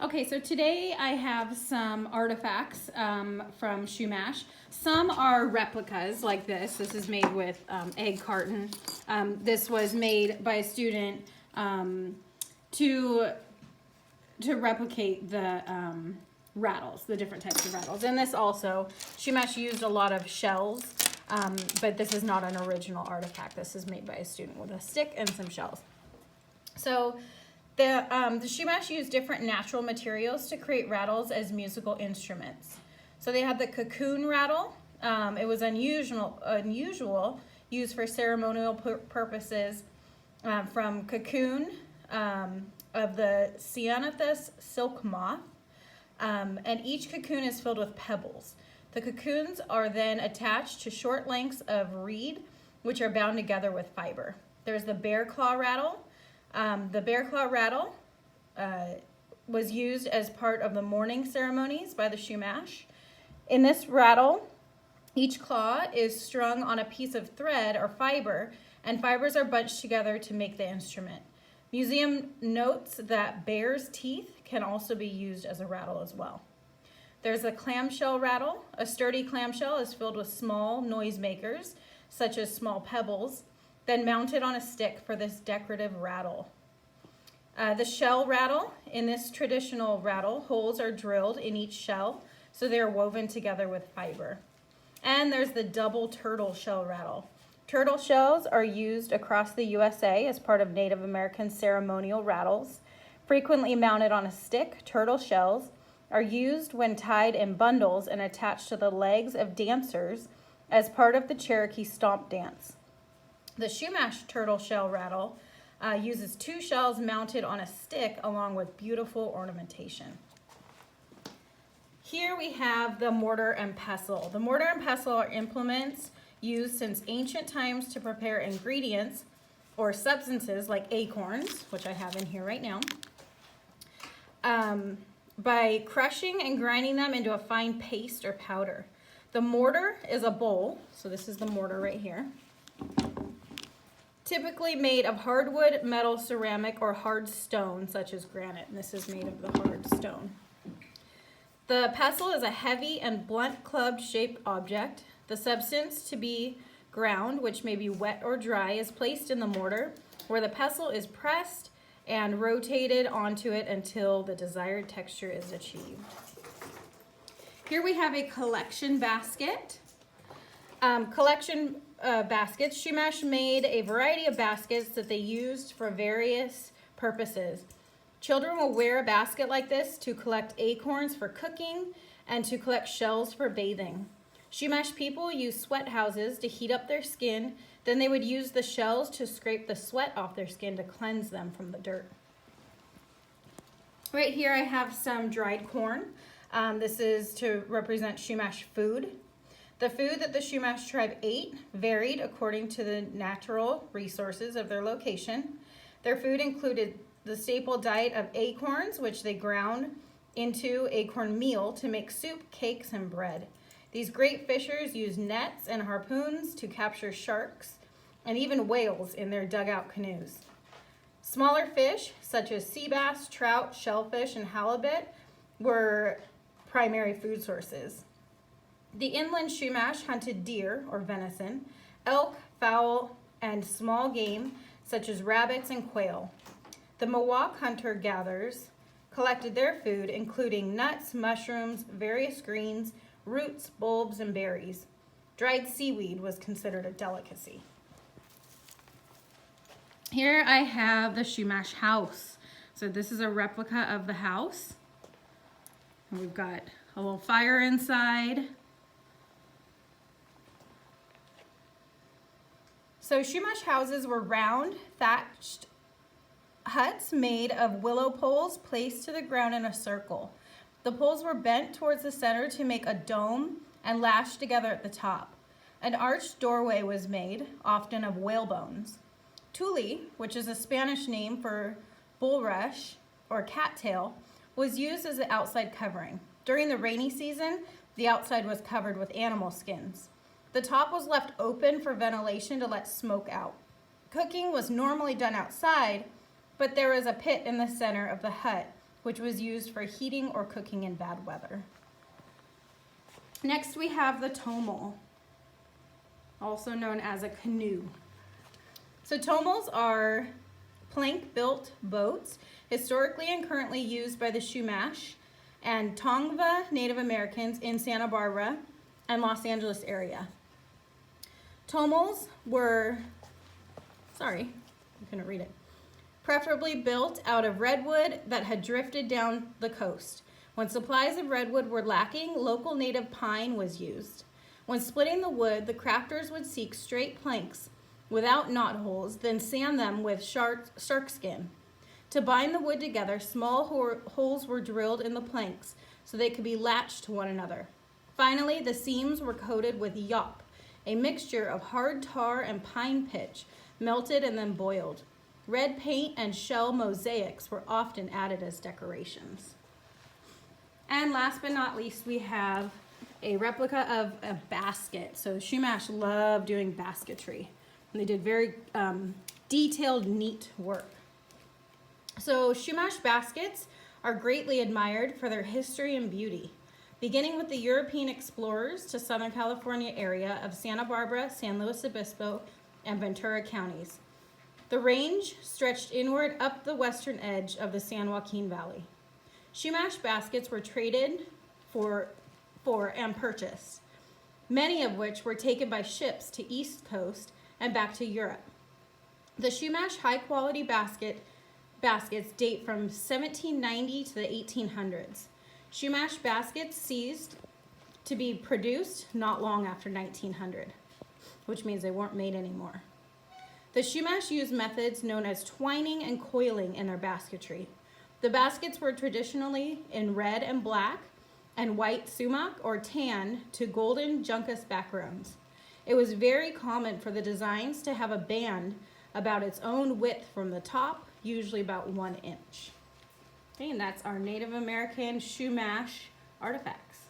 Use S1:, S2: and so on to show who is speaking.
S1: Okay, so today I have some artifacts from Chumash. Some are replicas like this. This is made with egg carton. This was made by a student to replicate the rattles, the different types of rattles. And this also, Chumash used a lot of shells, but this is not an original artifact. This is made by a student with a stick and some shells. So the Chumash used different natural materials to create rattles as musical instruments. So they had the cocoon rattle. It was unusual, used for ceremonial purposes, from cocoon of the Ceanothus silk moth. And each cocoon is filled with pebbles. The cocoons are then attached to short lengths of reed, which are bound together with fiber. There's the bear claw rattle. The bear claw rattle was used as part of the mourning ceremonies by the Chumash. In this rattle, each claw is strung on a piece of thread or fiber, and fibers are bunched together to make the instrument. Museum notes that bear's teeth can also be used as a rattle as well. There's a clamshell rattle. A sturdy clamshell is filled with small noisemakers, such as small pebbles, then mounted on a stick for this decorative rattle. The shell rattle, in this traditional rattle, holes are drilled in each shell, so they are woven together with fiber. And there's the double turtle shell rattle. Turtle shells are used across the USA as part of Native American ceremonial rattles. Frequently mounted on a stick, turtle shells are used when tied in bundles and attached to the legs of dancers as part of the Cherokee stomp dance. The Chumash turtle shell rattle uses two shells mounted on a stick along with beautiful ornamentation. Here we have the mortar and pestle. The mortar and pestle are implements used since ancient times to prepare ingredients or substances like acorns, which I have in here right now, by crushing and grinding them into a fine paste or powder. The mortar is a bowl, so this is the mortar right here, typically made of hardwood, metal, ceramic, or hard stone, such as granite, and this is made of the hard stone. The pestle is a heavy and blunt club-shaped object. The substance to be ground, which may be wet or dry, is placed in the mortar, where the pestle is pressed and rotated onto it until the desired texture is achieved. Here we have a collection basket. Baskets. Chumash made a variety of baskets that they used for various purposes. Children will wear a basket like this to collect acorns for cooking and to collect shells for bathing. Chumash people used sweat houses to heat up their skin. Then they would use the shells to scrape the sweat off their skin to cleanse them from the dirt. Right here I have some dried corn. This is to represent Chumash food. The food that the Chumash tribe ate varied according to the natural resources of their location. Their food included the staple diet of acorns, which they ground into acorn meal to make soup, cakes, and bread. These great fishers used nets and harpoons to capture sharks and even whales in their dugout canoes. Smaller fish, such as sea bass, trout, shellfish, and halibut, were primary food sources. The inland Chumash hunted deer, or venison, elk, fowl, and small game, such as rabbits and quail. The Miwok hunter-gatherers collected their food, including nuts, mushrooms, various greens, roots, bulbs, and berries. Dried seaweed was considered a delicacy. Here I have the Chumash house. So this is a replica of the house. And we've got a little fire inside. So Chumash houses were round, thatched huts made of willow poles placed to the ground in a circle. The poles were bent towards the center to make a dome and lashed together at the top. An arched doorway was made, often of whale bones. Tule, which is a Spanish name for bulrush or cattail, was used as the outside covering. During the rainy season, the outside was covered with animal skins. The top was left open for ventilation to let smoke out. Cooking was normally done outside, but there was a pit in the center of the hut which was used for heating or cooking in bad weather. Next we have the tomol, also known as a canoe. So tomols are plank-built boats, historically and currently used by the Chumash and Tongva Native Americans in Santa Barbara and Los Angeles area. Tomols were, I couldn't read it, preferably built out of redwood that had drifted down the coast. When supplies of redwood were lacking, local native pine was used. When splitting the wood, the crafters would seek straight planks without knot holes, then sand them with shark skin. To bind the wood together, small holes were drilled in the planks so they could be latched to one another. Finally, the seams were coated with yop, a mixture of hard tar and pine pitch, melted and then boiled. Red paint and shell mosaics were often added as decorations. And last but not least, we have a replica of a basket. So Chumash loved doing basketry. And they did very detailed, neat work. So Chumash baskets are greatly admired for their history and beauty, beginning with the European explorers to Southern California area of Santa Barbara, San Luis Obispo, and Ventura counties. The range stretched inward up the western edge of the San Joaquin Valley. Chumash baskets were traded for and purchased, many of which were taken by ships to East Coast and back to Europe. The Chumash high-quality baskets date from 1790 to the 1800s. Chumash baskets ceased to be produced not long after 1900, which means they weren't made anymore. The Chumash used methods known as twining and coiling in their basketry. The baskets were traditionally in red and black and white sumac or tan to golden juncus backgrounds. It was very common for the designs to have a band about its own width from the top, usually about 1 inch. Okay, and that's our Native American Chumash artifacts.